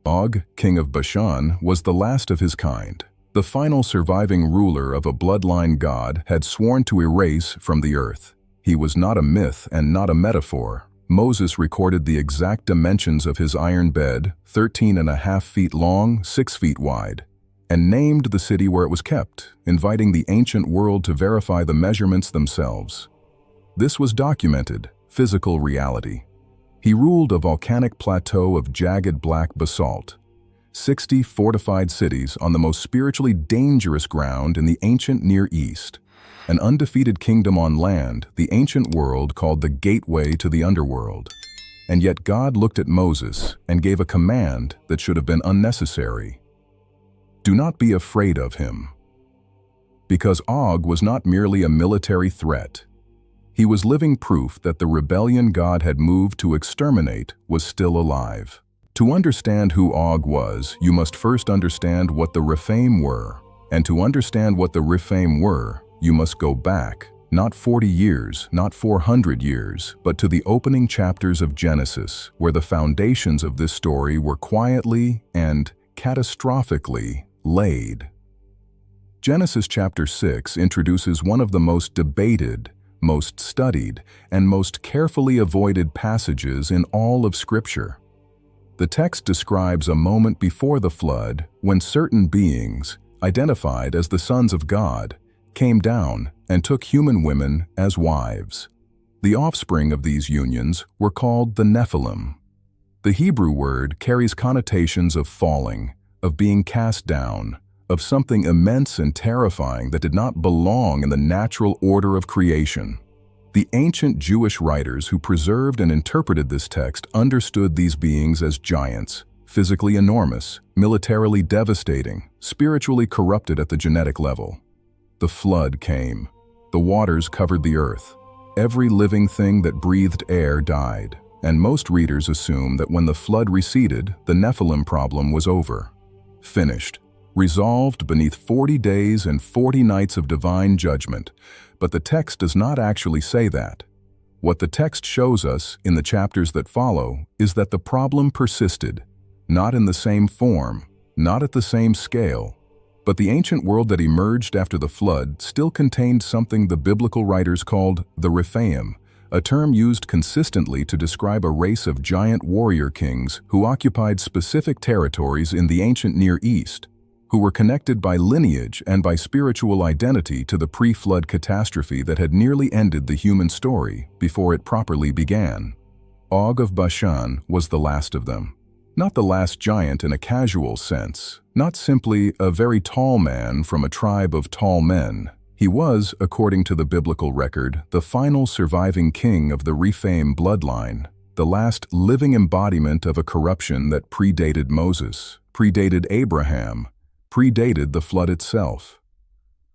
Og, king of Bashan, was the last of his kind. The final surviving ruler of a bloodline God had sworn to erase from the earth. He was not a myth and not a metaphor. Moses recorded the exact dimensions of his iron bed, 13.5 feet long, 6 feet wide, and named the city where it was kept, inviting the ancient world to verify the measurements themselves. This was documented, physical reality. He ruled a volcanic plateau of jagged black basalt, 60 fortified cities on the most spiritually dangerous ground in the ancient Near East, an undefeated kingdom on land the ancient world called the gateway to the underworld. And yet God looked at Moses and gave a command that should have been unnecessary. Do not be afraid of him. Because Og was not merely a military threat. He was living proof that the rebellion God had moved to exterminate was still alive. To understand who Og was, you must first understand what the Rephaim were. And to understand what the Rephaim were, you must go back, not 40 years, not 400 years, but to the opening chapters of Genesis, where the foundations of this story were quietly and catastrophically laid. Genesis chapter 6 introduces one of the most debated, most studied, and most carefully avoided passages in all of Scripture. The text describes a moment before the flood when certain beings, identified as the sons of God, came down and took human women as wives. The offspring of these unions were called the Nephilim. The Hebrew word carries connotations of falling, of being cast down, of something immense and terrifying that did not belong in the natural order of creation. The ancient Jewish writers who preserved and interpreted this text understood these beings as giants, physically enormous, militarily devastating, spiritually corrupted at the genetic level. The flood came. The waters covered the earth. Every living thing that breathed air died, and most readers assume that when the flood receded, the Nephilim problem was over. Finished. Resolved beneath 40 days and 40 nights of divine judgment. But the text does not actually say that. What the text shows us in the chapters that follow is that the problem persisted, not in the same form, not at the same scale, but the ancient world that emerged after the flood still contained something the biblical writers called the Rephaim, a term used consistently to describe a race of giant warrior kings who occupied specific territories in the ancient Near East, who were connected by lineage and by spiritual identity to the pre-flood catastrophe that had nearly ended the human story before it properly began. Og of Bashan was the last of them. Not the last giant in a casual sense, not simply a very tall man from a tribe of tall men. He was, according to the biblical record, the final surviving king of the Rephaim bloodline, the last living embodiment of a corruption that predated Moses, predated Abraham, predated the flood itself.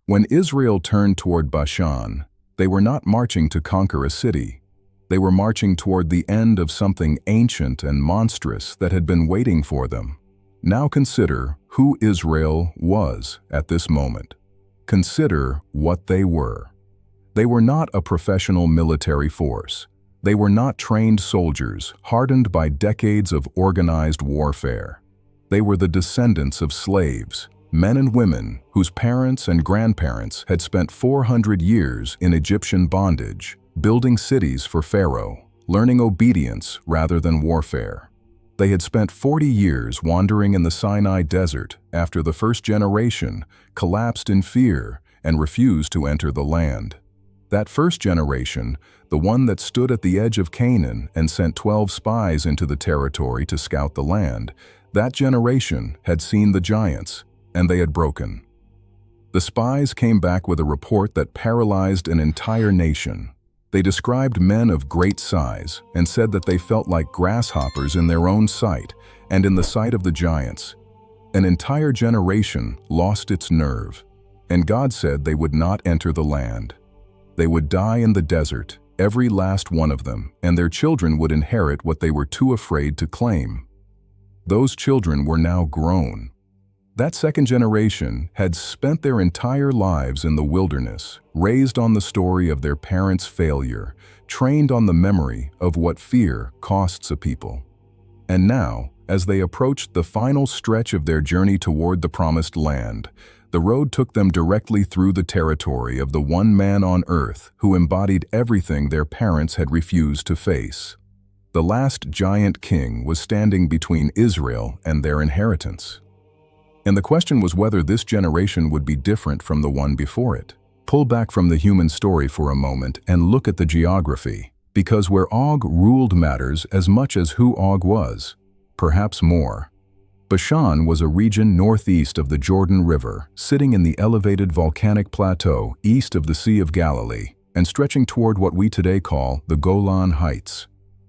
When Israel turned toward Bashan, they were not marching to conquer a city. They were marching toward the end of something ancient and monstrous that had been waiting for them. Now consider who Israel was at this moment. Consider what they were. They were not a professional military force. They were not trained soldiers, hardened by decades of organized warfare. They were the descendants of slaves, men and women whose parents and grandparents had spent 400 years in Egyptian bondage, building cities for Pharaoh, learning obedience rather than warfare. They had spent 40 years wandering in the Sinai desert after the first generation collapsed in fear and refused to enter the land. That first generation, the one that stood at the edge of Canaan and sent 12 spies into the territory to scout the land, that generation had seen the giants, and they had broken. The spies came back with a report that paralyzed an entire nation. They described men of great size and said that they felt like grasshoppers in their own sight and in the sight of the giants. An entire generation lost its nerve, and God said they would not enter the land. They would die in the desert, every last one of them, and their children would inherit what they were too afraid to claim. Those children were now grown. That second generation had spent their entire lives in the wilderness, raised on the story of their parents' failure, trained on the memory of what fear costs a people. And now, as they approached the final stretch of their journey toward the Promised Land. The road took them directly through the territory of the one man on earth who embodied everything their parents had refused to face. The last giant king was standing between Israel and their inheritance. And the question was whether this generation would be different from the one before it. Pull back from the human story for a moment and look at the geography, because where Og ruled matters as much as who Og was, perhaps more. Bashan was a region northeast of the Jordan River, sitting in the elevated volcanic plateau east of the Sea of Galilee, and stretching toward what we today call the Golan Heights.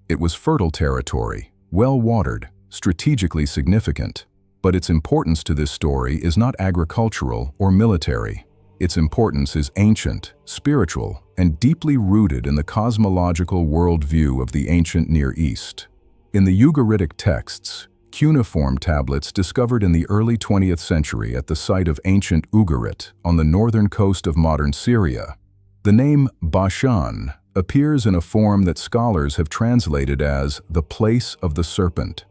It was fertile territory, well-watered, strategically significant. But its importance to this story is not agricultural or military. Its importance is ancient, spiritual, and deeply rooted in the cosmological worldview of the ancient Near East. In the Ugaritic texts, cuneiform tablets discovered in the early 20th century at the site of ancient Ugarit on the northern coast of modern Syria, the name Bashan appears in a form that scholars have translated as the place of the serpent.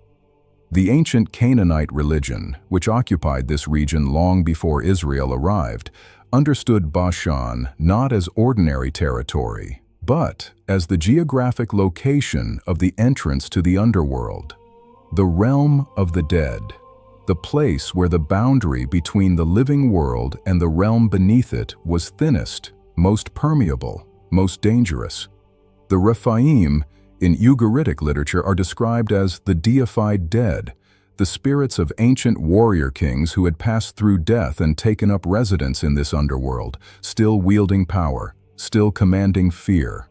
The ancient Canaanite religion, which occupied this region long before Israel arrived, understood Bashan not as ordinary territory, but as the geographic location of the entrance to the underworld. The realm of the dead, the place where the boundary between the living world and the realm beneath it was thinnest, most permeable, most dangerous. The Rephaim in Ugaritic literature are described as the deified dead, the spirits of ancient warrior kings who had passed through death and taken up residence in this underworld, still wielding power, still commanding fear.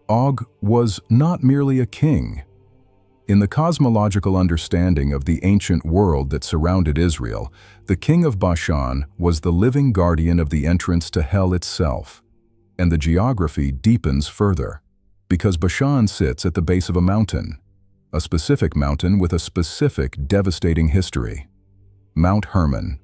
Og was not merely a king. In the cosmological understanding of the ancient world that surrounded Israel, the king of Bashan was the living guardian of the entrance to hell itself. And the geography deepens further, because Bashan sits at the base of a mountain, a specific mountain with a specific devastating history. Mount Hermon,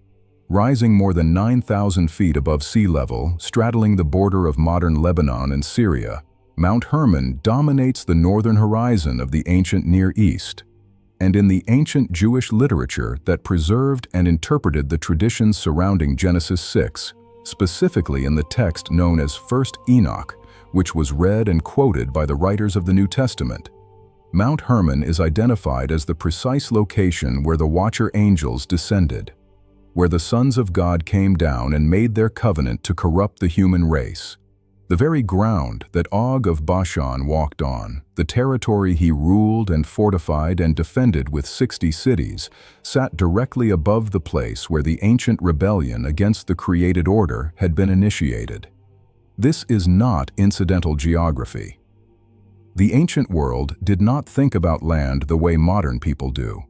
rising more than 9,000 feet above sea level, straddling the border of modern Lebanon and Syria, Mount Hermon dominates the northern horizon of the ancient Near East. And in the ancient Jewish literature that preserved and interpreted the traditions surrounding Genesis 6, specifically in the text known as 1st Enoch, which was read and quoted by the writers of the New Testament, Mount Hermon is identified as the precise location where the Watcher angels descended, where the sons of God came down and made their covenant to corrupt the human race. The very ground that Og of Bashan walked on, the territory he ruled and fortified and defended with 60 cities, sat directly above the place where the ancient rebellion against the created order had been initiated. This is not incidental geography. The ancient world did not think about land the way modern people do.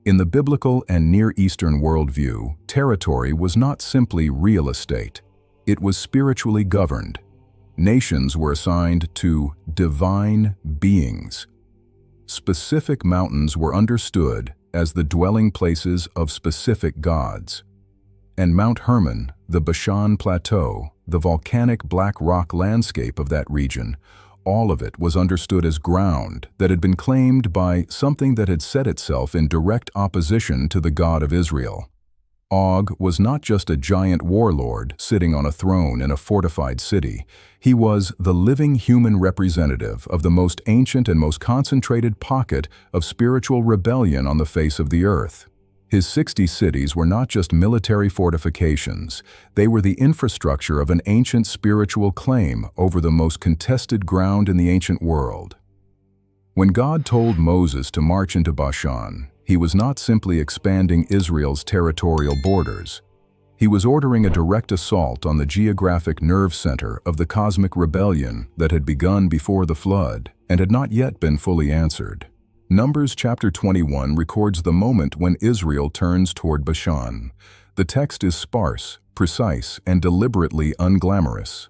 In the biblical and Near Eastern worldview, territory was not simply real estate. It was spiritually governed. Nations were assigned to divine beings. Specific mountains were understood as the dwelling places of specific gods. And Mount Hermon, the Bashan Plateau, the volcanic black rock landscape of that region, all of it was understood as ground that had been claimed by something that had set itself in direct opposition to the God of Israel. Og was not just a giant warlord sitting on a throne in a fortified city. He was the living human representative of the most ancient and most concentrated pocket of spiritual rebellion on the face of the earth. His 60 cities were not just military fortifications. They were the infrastructure of an ancient spiritual claim over the most contested ground in the ancient world. When God told Moses to march into Bashan, he was not simply expanding Israel's territorial borders. He was ordering a direct assault on the geographic nerve center of the cosmic rebellion that had begun before the flood and had not yet been fully answered. Numbers chapter 21 records the moment when Israel turns toward Bashan. The text is sparse, precise, and deliberately unglamorous.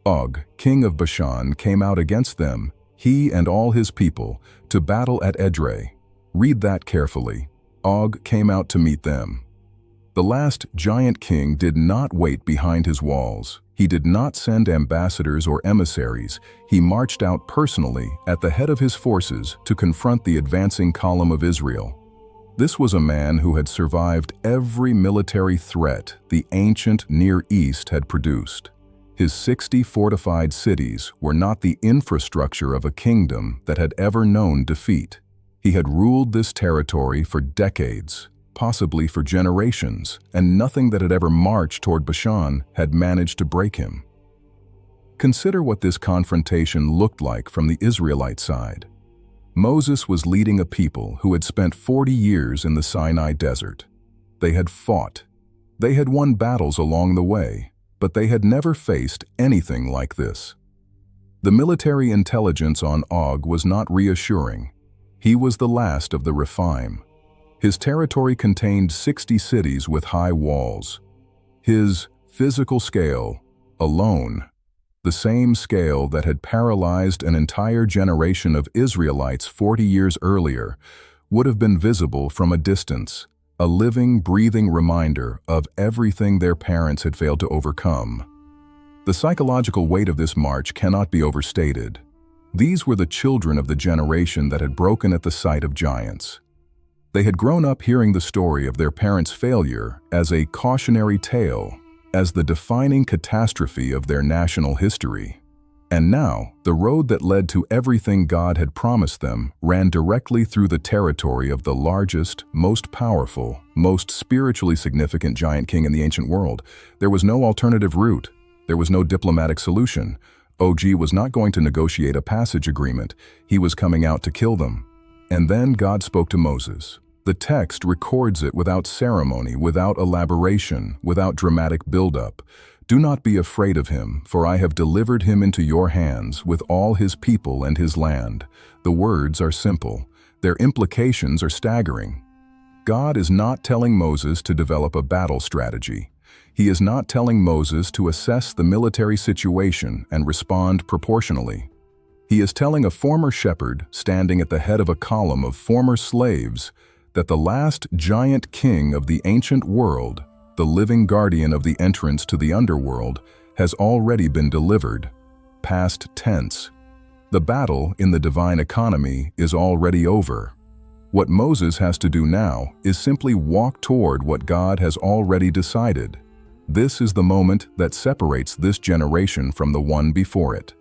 Og, king of Bashan, came out against them, he and all his people, to battle at Edrei. Read that carefully. Og came out to meet them. The last giant king did not wait behind his walls. He did not send ambassadors or emissaries. He marched out personally at the head of his forces to confront the advancing column of Israel. This was a man who had survived every military threat the ancient Near East had produced. His 60 fortified cities were not the infrastructure of a kingdom that had ever known defeat. He had ruled this territory for decades, possibly for generations, and nothing that had ever marched toward Bashan had managed to break him. Consider what this confrontation looked like from the Israelite side. Moses was leading a people who had spent 40 years in the Sinai desert. They had fought. They had won battles along the way, but they had never faced anything like this. The military intelligence on Og was not reassuring. He was the last of the Rephaim. His territory contained 60 cities with high walls. His physical scale alone, the same scale that had paralyzed an entire generation of Israelites 40 years earlier, would have been visible from a distance, a living, breathing reminder of everything their parents had failed to overcome. The psychological weight of this march cannot be overstated. These were the children of the generation that had broken at the sight of giants. They had grown up hearing the story of their parents' failure as a cautionary tale, as the defining catastrophe of their national history. And now, the road that led to everything God had promised them ran directly through the territory of the largest, most powerful, most spiritually significant giant king in the ancient world. There was no alternative route. There was no diplomatic solution. Og was not going to negotiate a passage agreement. He was coming out to kill them. And then God spoke to Moses. The text records it without ceremony, without elaboration, without dramatic buildup. Do not be afraid of him, for I have delivered him into your hands with all his people and his land. The words are simple. Their implications are staggering. God is not telling Moses to develop a battle strategy. He is not telling Moses to assess the military situation and respond proportionally. He is telling a former shepherd standing at the head of a column of former slaves that the last giant king of the ancient world, the living guardian of the entrance to the underworld, has already been delivered. Past tense. The battle in the divine economy is already over. What Moses has to do now is simply walk toward what God has already decided. This is the moment that separates this generation from the one before it.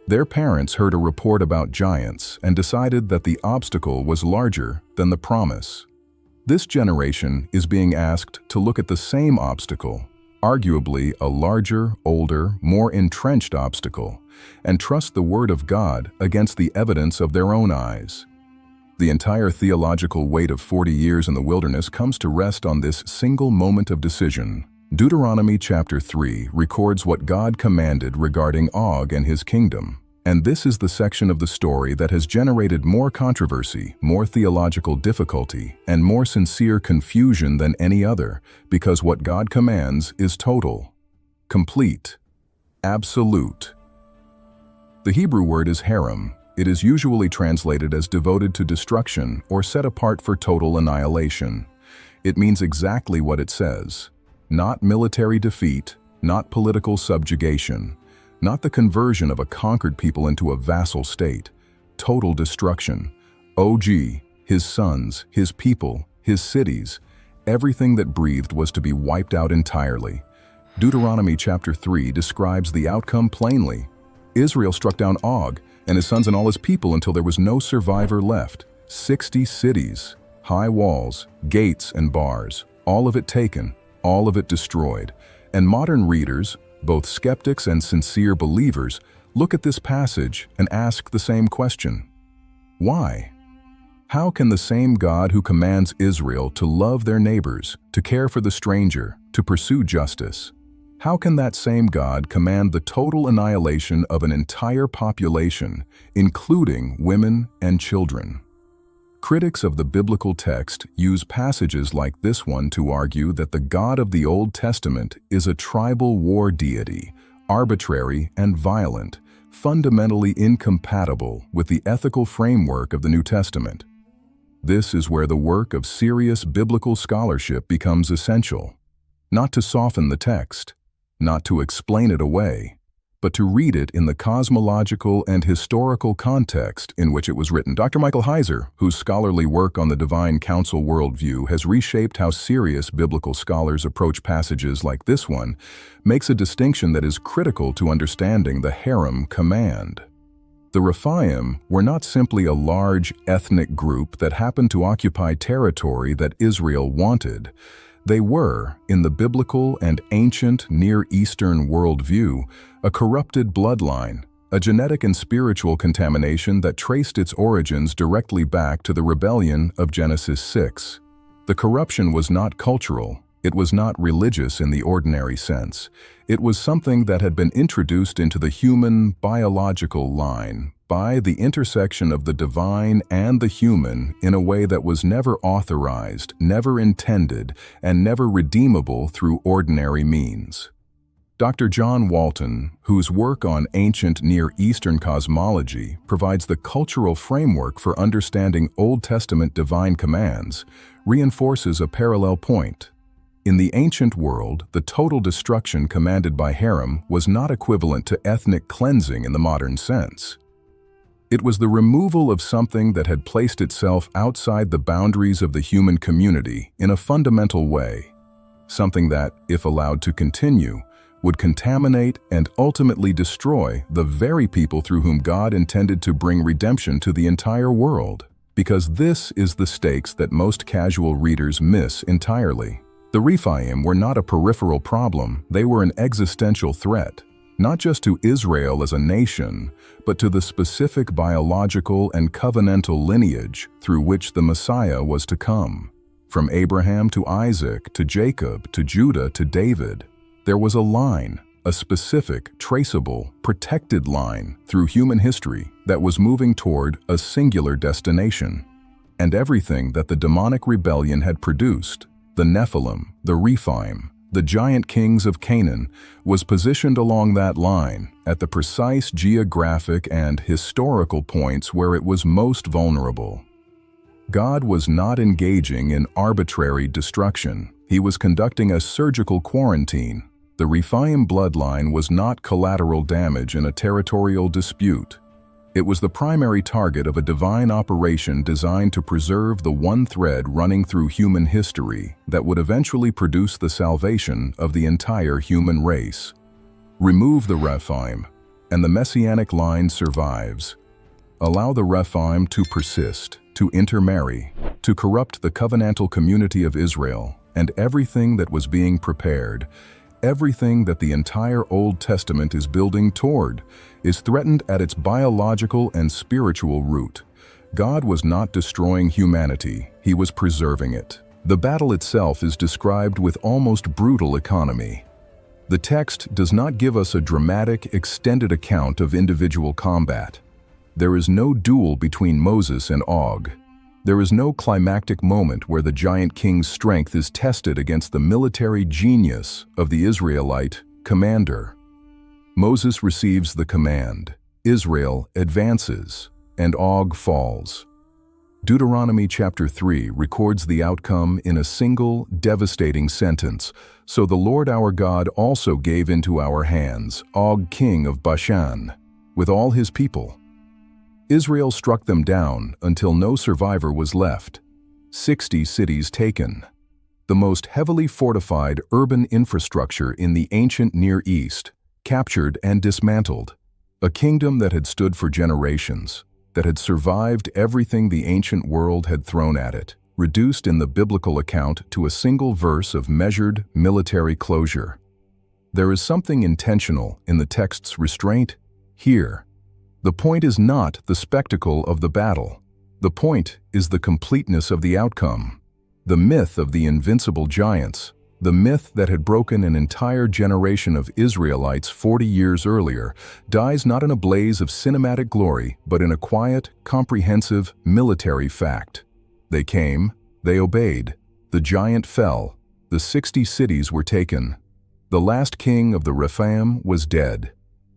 Their parents heard a report about giants and decided that the obstacle was larger than the promise. This generation is being asked to look at the same obstacle, arguably a larger, older, more entrenched obstacle, and trust the word of God against the evidence of their own eyes. The entire theological weight of 40 years in the wilderness comes to rest on this single moment of decision. Deuteronomy chapter 3 records what God commanded regarding Og and his kingdom, and this is the section of the story that has generated more controversy, more theological difficulty, and more sincere confusion than any other, because what God commands is total, complete, absolute. The Hebrew word is harem. It is usually translated as devoted to destruction or set apart for total annihilation. It means exactly what it says. Not military defeat, not political subjugation, not the conversion of a conquered people into a vassal state. Total destruction. Og, his sons, his people, his cities, everything that breathed was to be wiped out entirely. Deuteronomy chapter 3 describes the outcome plainly. Israel struck down Og and his sons and all his people until there was no survivor left. 60 cities, high walls, gates and bars, all of it taken, all of it destroyed. And modern readers, both skeptics and sincere believers, look at this passage and ask the same question. Why? How can the same God who commands Israel to love their neighbors, to care for the stranger, to pursue justice, how can that same God command the total annihilation of an entire population, including women and children? Critics of the biblical text use passages like this one to argue that the God of the Old Testament is a tribal war deity, arbitrary and violent, fundamentally incompatible with the ethical framework of the New Testament. This is where the work of serious biblical scholarship becomes essential, not to soften the text, not to explain it away, but to read it in the cosmological and historical context in which it was written. Dr. Michael Heiser, whose scholarly work on the divine council worldview has reshaped how serious biblical scholars approach passages like this one, makes a distinction that is critical to understanding the harem command. The Rephaim were not simply a large ethnic group that happened to occupy territory that Israel wanted. They were, in the biblical and ancient Near Eastern worldview, a corrupted bloodline, a genetic and spiritual contamination that traced its origins directly back to the rebellion of Genesis 6. The corruption was not cultural. It was not religious in the ordinary sense. It was something that had been introduced into the human biological line by the intersection of the divine and the human in a way that was never authorized, never intended, and never redeemable through ordinary means. Dr. John Walton, whose work on ancient Near Eastern cosmology provides the cultural framework for understanding Old Testament divine commands, reinforces a parallel point. In the ancient world, the total destruction commanded by harem was not equivalent to ethnic cleansing in the modern sense. It was the removal of something that had placed itself outside the boundaries of the human community in a fundamental way, something that, if allowed to continue, would contaminate and ultimately destroy the very people through whom God intended to bring redemption to the entire world. Because this is the stakes that most casual readers miss entirely. The Rephaim were not a peripheral problem, they were an existential threat, not just to Israel as a nation, but to the specific biological and covenantal lineage through which the Messiah was to come. From Abraham to Isaac, to Jacob, to Judah, to David, there was a line, a specific, traceable, protected line through human history that was moving toward a singular destination. And everything that the demonic rebellion had produced, the Nephilim, the Rephaim, the giant kings of Canaan, was positioned along that line at the precise geographic and historical points where it was most vulnerable. God was not engaging in arbitrary destruction. He was conducting a surgical quarantine. The Rephaim bloodline was not collateral damage in a territorial dispute. It was the primary target of a divine operation designed to preserve the one thread running through human history that would eventually produce the salvation of the entire human race. Remove the Rephaim, and the messianic line survives. Allow the Rephaim to persist, to intermarry, to corrupt the covenantal community of Israel, and everything that was being prepared, everything that the entire Old Testament is building toward, is threatened at its biological and spiritual root. God was not destroying humanity, He was preserving it. The battle itself is described with almost brutal economy. The text does not give us a dramatic, extended account of individual combat. There is no duel between Moses and Og. There is no climactic moment where the giant king's strength is tested against the military genius of the Israelite commander. Moses receives the command, Israel advances, and Og falls. Deuteronomy chapter 3 records the outcome in a single, devastating sentence. So the Lord our God also gave into our hands Og king of Bashan, with all his people. Israel struck them down until no survivor was left. 60 cities taken. The most heavily fortified urban infrastructure in the ancient Near East, captured and dismantled. A kingdom that had stood for generations, that had survived everything the ancient world had thrown at it, reduced in the biblical account to a single verse of measured military closure. There is something intentional in the text's restraint here. The point is not the spectacle of the battle. The point is the completeness of the outcome. The myth of the invincible giants, the myth that had broken an entire generation of Israelites 40 years earlier, dies not in a blaze of cinematic glory, but in a quiet, comprehensive military fact. They came, they obeyed, the giant fell, the 60 cities were taken. The last king of the Rephaim was dead.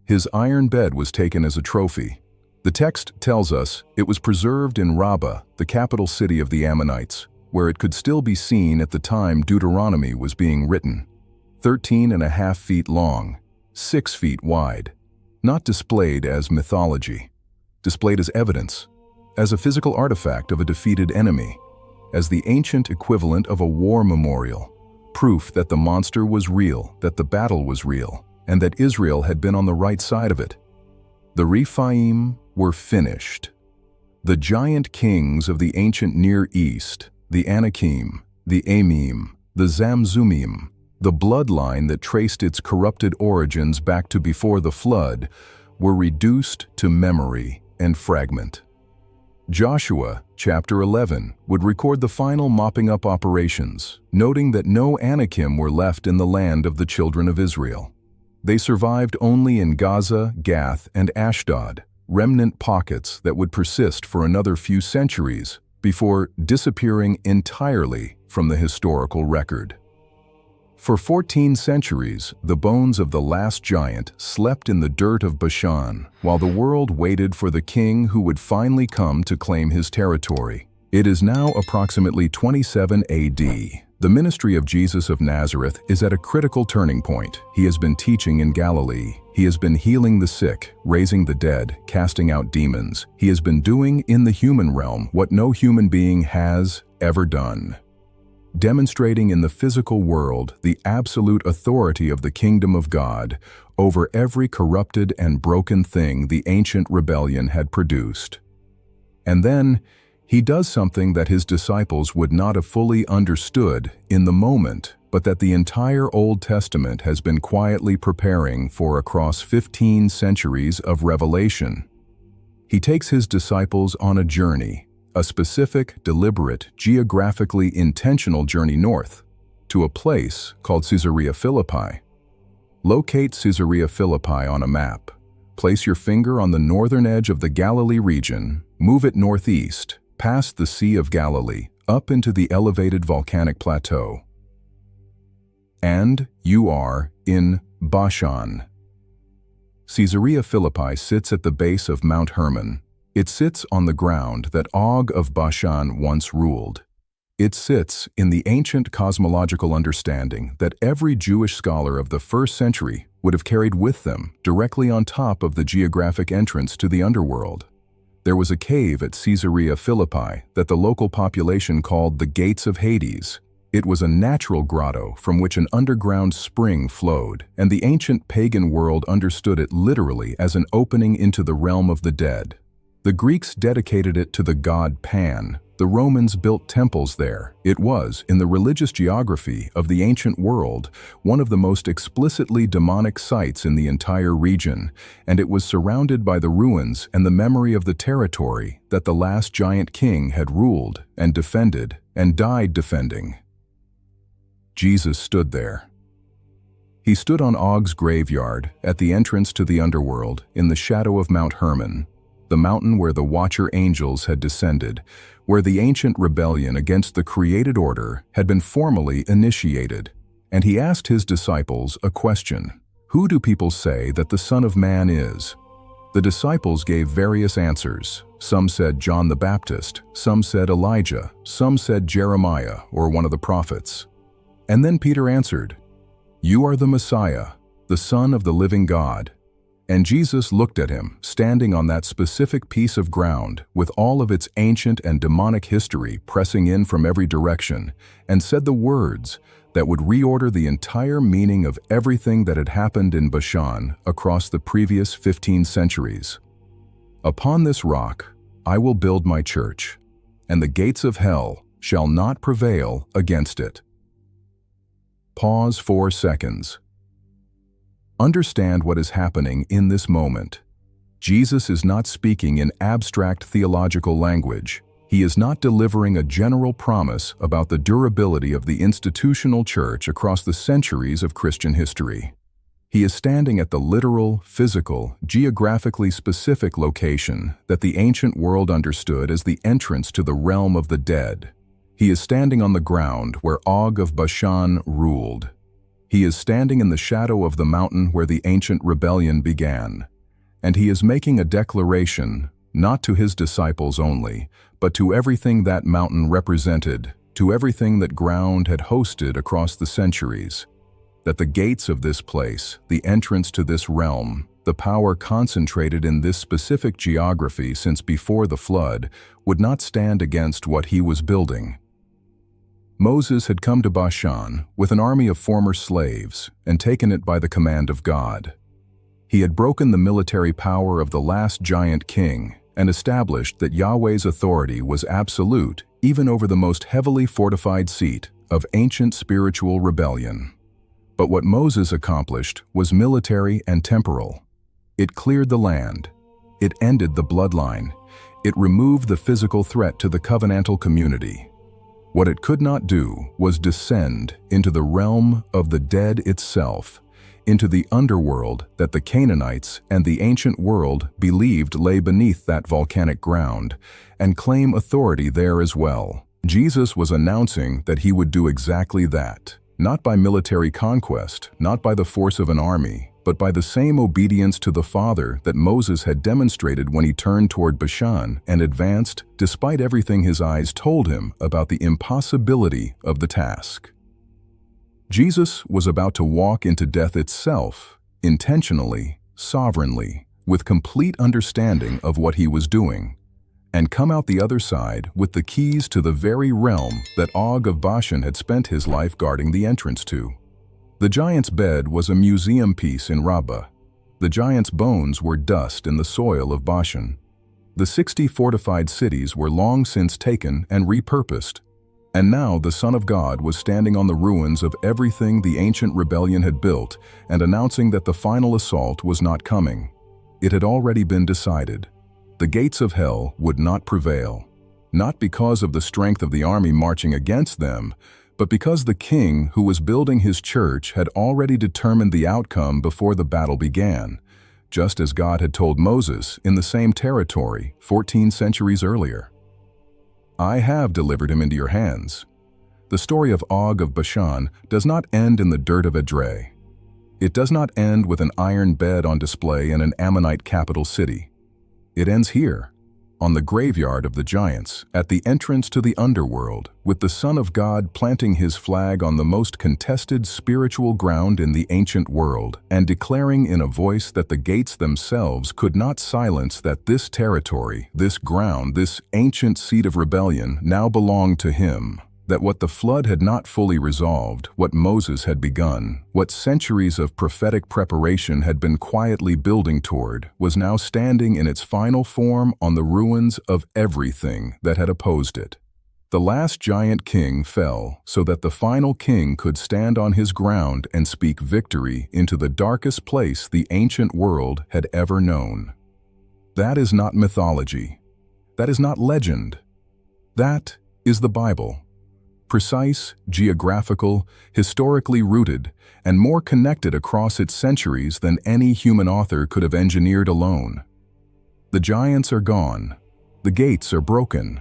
His iron bed was taken as a trophy. The text tells us it was preserved in Rabbah, the capital city of the Ammonites, where it could still be seen at the time Deuteronomy was being written. 13.5 feet long, 6 feet wide, not displayed as mythology, displayed as evidence, as a physical artifact of a defeated enemy, as the ancient equivalent of a war memorial, proof that the monster was real, that the battle was real, and that Israel had been on the right side of it. The Rephaim were finished. The giant kings of the ancient Near East, the Anakim, the Amim, the Zamzumim, the bloodline that traced its corrupted origins back to before the flood, were reduced to memory and fragment. Joshua, chapter 11, would record the final mopping up operations, noting that no Anakim were left in the land of the children of Israel. They survived only in Gaza, Gath, and Ashdod, remnant pockets that would persist for another few centuries before disappearing entirely from the historical record. For 14 centuries, the bones of the last giant slept in the dirt of Bashan, while the world waited for the king who would finally come to claim his territory. It is now approximately 27 AD. The ministry of Jesus of Nazareth is at a critical turning point. He has been teaching in Galilee. He has been healing the sick, raising the dead, casting out demons. He has been doing in the human realm what no human being has ever done, demonstrating in the physical world the absolute authority of the kingdom of God over every corrupted and broken thing the ancient rebellion had produced. And then, he does something that his disciples would not have fully understood in the moment, but that the entire Old Testament has been quietly preparing for across 15 centuries of revelation. He takes his disciples on a journey, a specific, deliberate, geographically intentional journey north, to a place called Caesarea Philippi. Locate Caesarea Philippi on a map. Place your finger on the northern edge of the Galilee region, move it northeast, past the Sea of Galilee, up into the elevated volcanic plateau. And you are in Bashan. Caesarea Philippi sits at the base of Mount Hermon. It sits on the ground that Og of Bashan once ruled. It sits in the ancient cosmological understanding that every Jewish scholar of the first century would have carried with them directly on top of the geographic entrance to the underworld. There was a cave at Caesarea Philippi that the local population called the Gates of Hades. It was a natural grotto from which an underground spring flowed, and the ancient pagan world understood it literally as an opening into the realm of the dead. The Greeks dedicated it to the god Pan. The Romans built temples there. It was, in the religious geography of the ancient world, one of the most explicitly demonic sites in the entire region, and it was surrounded by the ruins and the memory of the territory that the last giant king had ruled and defended and died defending. Jesus stood there. He stood on Og's graveyard at the entrance to the underworld in the shadow of Mount Hermon, the mountain where the Watcher angels had descended, where the ancient rebellion against the created order had been formally initiated. And he asked his disciples a question: "Who do people say that the Son of Man is?" The disciples gave various answers. Some said John the Baptist, some said Elijah, some said Jeremiah or one of the prophets. And then Peter answered, "You are the Messiah, the Son of the living God." And Jesus looked at him, standing on that specific piece of ground, with all of its ancient and demonic history pressing in from every direction, and said the words that would reorder the entire meaning of everything that had happened in Bashan across the previous 15 centuries. "Upon this rock I will build my church, and the gates of hell shall not prevail against it." Pause 4 seconds. Understand what is happening in this moment. Jesus is not speaking in abstract theological language. He is not delivering a general promise about the durability of the institutional church across the centuries of Christian history. He is standing at the literal, physical, geographically specific location that the ancient world understood as the entrance to the realm of the dead. He is standing on the ground where Og of Bashan ruled. He is standing in the shadow of the mountain where the ancient rebellion began. And he is making a declaration, not to his disciples only, but to everything that mountain represented, to everything that ground had hosted across the centuries. that the gates of this place, the entrance to this realm, the power concentrated in this specific geography since before the flood, would not stand against what he was building. Moses had come to Bashan with an army of former slaves and taken it by the command of God. He had broken the military power of the last giant king and established that Yahweh's authority was absolute even over the most heavily fortified seat of ancient spiritual rebellion. But what Moses accomplished was military and temporal. It cleared the land. It ended the bloodline. It removed the physical threat to the covenantal community. What it could not do was descend into the realm of the dead itself, into the underworld that the Canaanites and the ancient world believed lay beneath that volcanic ground, and claim authority there as well. Jesus was announcing that he would do exactly that, not by military conquest, not by the force of an army, but by the same obedience to the Father that Moses had demonstrated when he turned toward Bashan and advanced despite everything his eyes told him about the impossibility of the task. Jesus was about to walk into death itself, intentionally, sovereignly, with complete understanding of what he was doing, and come out the other side with the keys to the very realm that Og of Bashan had spent his life guarding the entrance to. The giant's bed was a museum piece in Rabbah. The giant's bones were dust in the soil of Bashan. The 60 fortified cities were long since taken and repurposed. And now the Son of God was standing on the ruins of everything the ancient rebellion had built and announcing that the final assault was not coming. It had already been decided. The gates of hell would not prevail, not because of the strength of the army marching against them, but because the king who was building his church had already determined the outcome before the battle began, just as God had told Moses in the same territory 14 centuries earlier. I have delivered him into your hands. The story of Og of Bashan does not end in the dirt of Edrei. It does not end with an iron bed on display in an Ammonite capital city. It ends here, on the graveyard of the giants, at the entrance to the underworld, with the Son of God planting his flag on the most contested spiritual ground in the ancient world, and declaring in a voice that the gates themselves could not silence that this territory, this ground, this ancient seat of rebellion now belonged to him. That what the flood had not fully resolved, what Moses had begun, what centuries of prophetic preparation had been quietly building toward, was now standing in its final form on the ruins of everything that had opposed it. The last giant king fell so that the final king could stand on his ground and speak victory into the darkest place the ancient world had ever known. That is not mythology. That is not legend. That is the Bible. Precise, geographical, historically rooted, and more connected across its centuries than any human author could have engineered alone. The giants are gone, the gates are broken,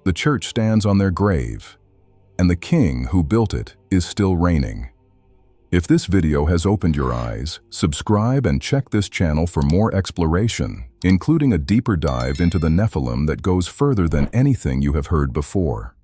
the church stands on their grave, and the king who built it is still reigning. If this video has opened your eyes, subscribe and check this channel for more exploration, including a deeper dive into the Nephilim that goes further than anything you have heard before.